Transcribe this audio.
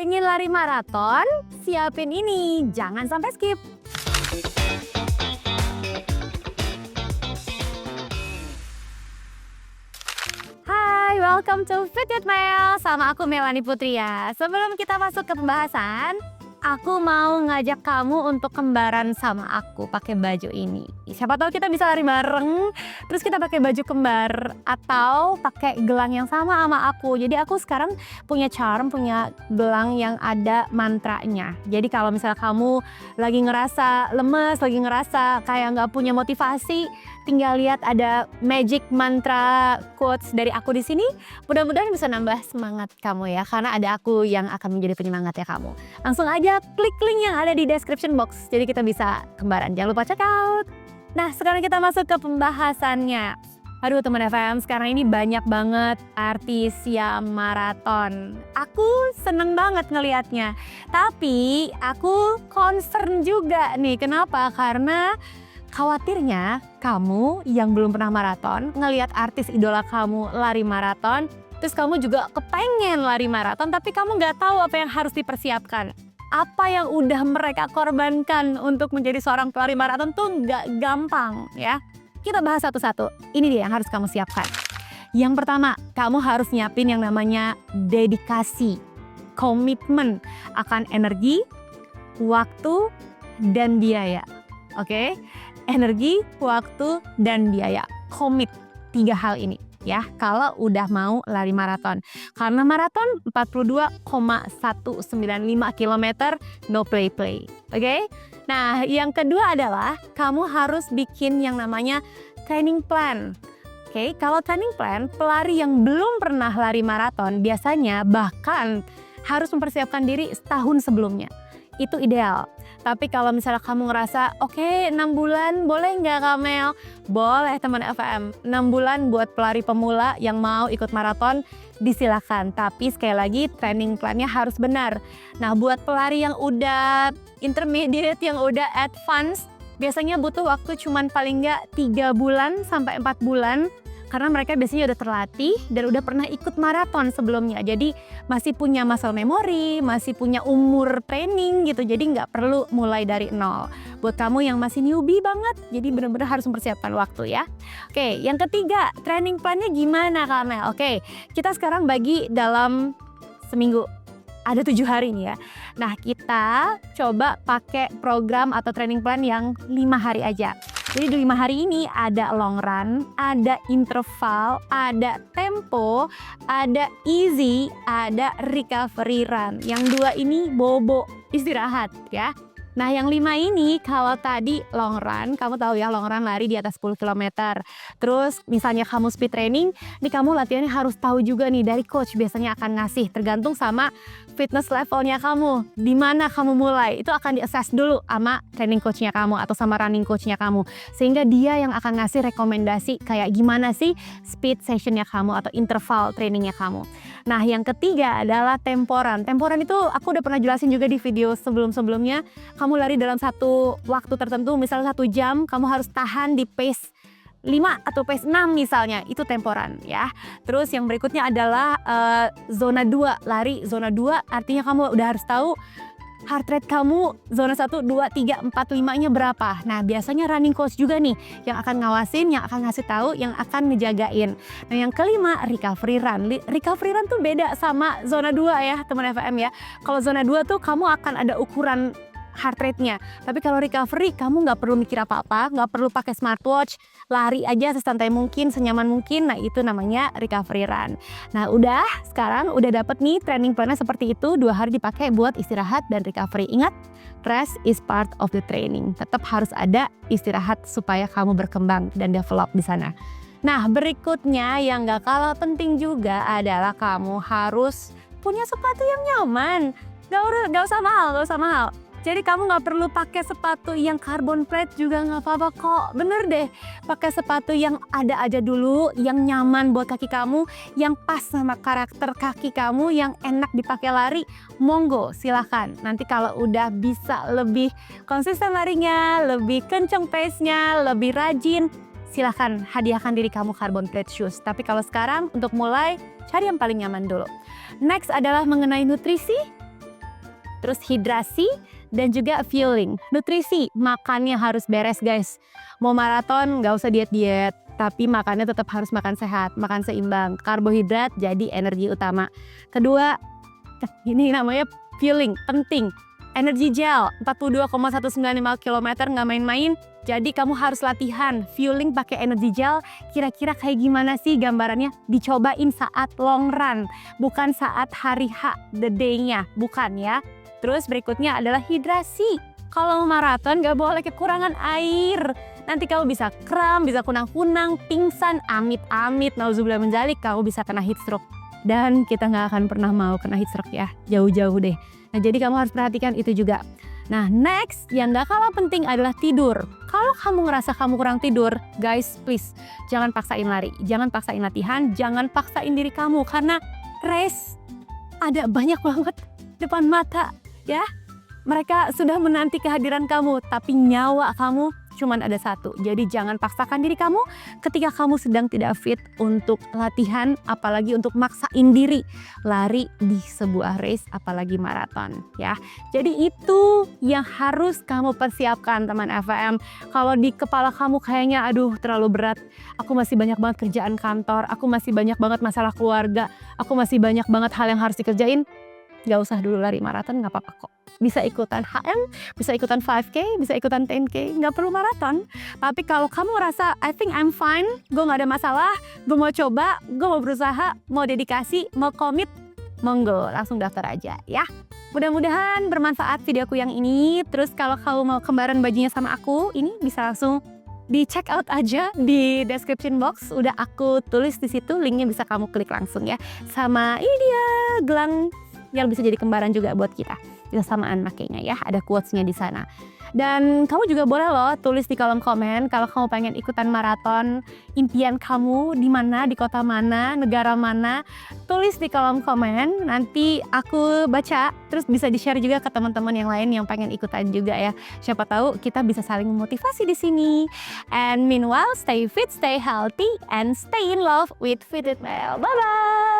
Pengen lari maraton? Siapin ini, jangan sampai skip. Hai, welcome to Fit with Mel. Sama aku Melanie Putri ya. Sebelum kita masuk ke pembahasan, aku mau ngajak kamu untuk kembaran sama aku pakai baju ini. Siapa tahu kita bisa lari bareng, terus kita pakai baju kembar atau pakai gelang yang sama aku. Jadi aku sekarang punya charm, punya gelang yang ada mantranya. Jadi kalau misalnya kamu lagi ngerasa lemes, lagi ngerasa kayak nggak punya motivasi, tinggal lihat ada magic mantra quotes dari aku di sini. Mudah-mudahan bisa nambah semangat kamu ya, karena ada aku yang akan menjadi penyemangat ya kamu. Langsung aja klik link yang ada di description box, jadi kita bisa kembaran. Jangan lupa check out. Nah, sekarang kita masuk ke pembahasannya. Aduh teman FM, sekarang ini banyak banget artis yang maraton. Aku seneng banget ngelihatnya. Tapi aku concern juga nih, kenapa? Karena khawatirnya kamu yang belum pernah maraton, ngelihat artis idola kamu lari maraton, terus kamu juga kepengen lari maraton, tapi kamu nggak tahu apa yang harus dipersiapkan. Apa yang udah mereka korbankan untuk menjadi seorang pelari maraton tuh nggak gampang ya. Kita bahas satu-satu. Ini dia yang harus kamu siapkan. Yang pertama, kamu harus nyiapin yang namanya dedikasi, komitmen akan energi, waktu, dan biaya. Oke? Energi, waktu, dan biaya. Komit 3 hal ini ya kalau udah mau lari maraton. Karena maraton 42,195 km, no play. Oke? Nah, yang kedua adalah kamu harus bikin yang namanya training plan. Oke, kalau training plan, pelari yang belum pernah lari maraton biasanya bahkan harus mempersiapkan diri setahun sebelumnya. Itu ideal. Tapi kalau misalnya kamu ngerasa, oke, 6 bulan boleh nggak Kamel? Boleh teman FM, 6 bulan buat pelari pemula yang mau ikut maraton, disilakan. Tapi sekali lagi training plan-nya harus benar. Nah, buat pelari yang udah intermediate, yang udah advance, biasanya butuh waktu cuman paling nggak 3 bulan sampai 4 bulan. Karena mereka biasanya udah terlatih dan udah pernah ikut maraton sebelumnya. Jadi masih punya muscle memory, masih punya umur training gitu. Jadi nggak perlu mulai dari nol. Buat kamu yang masih newbie banget, jadi benar-benar harus mempersiapkan waktu ya. Oke, yang ketiga, training plan-nya gimana Kamel? Oke, kita sekarang bagi dalam seminggu. Ada 7 hari nih ya. Nah, kita coba pakai program atau training plan yang 5 hari aja. Jadi di 5 hari ini ada long run, ada interval, ada tempo, ada easy, ada recovery run. Yang 2 ini bobo, istirahat ya. Nah yang 5 ini kalau tadi long run, kamu tahu ya long run lari di atas 10 km. Terus misalnya kamu speed training, nih kamu latihannya harus tahu juga nih dari coach biasanya akan ngasih tergantung sama fitness levelnya kamu. Di mana kamu mulai, itu akan di-assess dulu sama training coachnya kamu atau sama running coachnya kamu. Sehingga dia yang akan ngasih rekomendasi kayak gimana sih speed sessionnya kamu atau interval trainingnya kamu. Nah yang ketiga adalah temporan. Temporan itu aku udah pernah jelasin juga di video sebelum-sebelumnya. Kamu lari dalam satu waktu tertentu, misalnya 1 jam, kamu harus tahan di pace 5 atau pace 6 misalnya, itu temporan ya. Terus yang berikutnya adalah zona 2, lari zona 2 artinya kamu udah harus tahu heart rate kamu zona 1, 2, 3, 4, 5-nya berapa. Nah biasanya running coach juga nih yang akan ngawasin, yang akan ngasih tahu, yang akan ngejagain. Nah yang kelima recovery run. Recovery run tuh beda sama zona 2 ya teman FM ya. Kalau zona 2 tuh kamu akan ada ukuran heart rate-nya. Tapi kalau recovery kamu nggak perlu mikir apa-apa, nggak perlu pakai smartwatch, lari aja sesantai mungkin, senyaman mungkin. Nah itu namanya recovery run. Nah udah, sekarang udah dapet nih training plan-nya seperti itu, 2 hari dipakai buat istirahat dan recovery. Ingat, rest is part of the training. Tetap harus ada istirahat supaya kamu berkembang dan develop di sana. Nah berikutnya yang nggak kalah penting juga adalah kamu harus punya sepatu yang nyaman. Gak usah mahal. Jadi kamu nggak perlu pakai sepatu yang carbon plate juga nggak apa-apa kok. Bener deh, pakai sepatu yang ada aja dulu, yang nyaman buat kaki kamu, yang pas sama karakter kaki kamu, yang enak dipakai lari. Monggo, silahkan. Nanti kalau udah bisa lebih konsisten larinya, lebih kenceng pace-nya, lebih rajin, silahkan hadiahkan diri kamu carbon plate shoes. Tapi kalau sekarang untuk mulai, cari yang paling nyaman dulu. Next adalah mengenai nutrisi. Terus hidrasi dan juga fueling. Nutrisi, makannya harus beres guys. Mau maraton nggak usah diet-diet, tapi makannya tetap harus makan sehat, makan seimbang. Karbohidrat jadi energi utama. Kedua, ini namanya fueling, penting. Energy gel 42,195 km nggak main-main. Jadi kamu harus latihan fueling pakai energy gel. Kira-kira kayak gimana sih gambarannya? Dicobain saat long run, bukan saat hari H, the day-nya, bukan ya. Terus berikutnya adalah hidrasi. Kalau maraton nggak boleh kekurangan air. Nanti kamu bisa kram, bisa kunang-kunang, pingsan, amit-amit, nauzubillah min dzalik, kamu bisa kena heat stroke. Dan kita nggak akan pernah mau kena heat stroke ya, jauh-jauh deh. Nah, jadi kamu harus perhatikan itu juga. Nah, next yang gak kalah penting adalah tidur. Kalau kamu ngerasa kamu kurang tidur, guys, please jangan paksain lari, jangan paksain latihan, jangan paksain diri kamu. Karena race ada banyak banget depan mata ya. Mereka sudah menanti kehadiran kamu, tapi nyawa kamu cuman ada satu. Jadi jangan paksakan diri kamu ketika kamu sedang tidak fit untuk latihan, apalagi untuk maksain diri lari di sebuah race, apalagi maraton ya. Jadi itu yang harus kamu persiapkan teman FVM. Kalau di kepala kamu kayaknya aduh terlalu berat, aku masih banyak banget kerjaan kantor, aku masih banyak banget masalah keluarga, aku masih banyak banget hal yang harus dikerjain, gak usah dulu lari maraton, gak apa-apa kok. Bisa ikutan HM, bisa ikutan 5K, bisa ikutan 10K, nggak perlu maraton. Tapi kalau kamu rasa, I think I'm fine, gue nggak ada masalah, gue mau coba, gue mau berusaha, mau dedikasi, mau komit, monggo, langsung daftar aja ya. Mudah-mudahan bermanfaat videoku yang ini. Terus kalau kamu mau kembaran bajunya sama aku, ini bisa langsung di check out aja di description box. Udah aku tulis di situ, linknya bisa kamu klik langsung ya. Sama ini dia gelang yang bisa jadi kembaran juga buat kita. Bisa samaan makanya ya, ada quotes-nya di sana. Dan kamu juga boleh loh tulis di kolom komen kalau kamu pengen ikutan maraton, impian kamu di mana, di kota mana, negara mana. Tulis di kolom komen, nanti aku baca, terus bisa di-share juga ke teman-teman yang lain yang pengen ikutan juga ya. Siapa tahu kita bisa saling memotivasi di sini. And meanwhile, stay fit, stay healthy, and stay in love with Fit It Well. Bye-bye!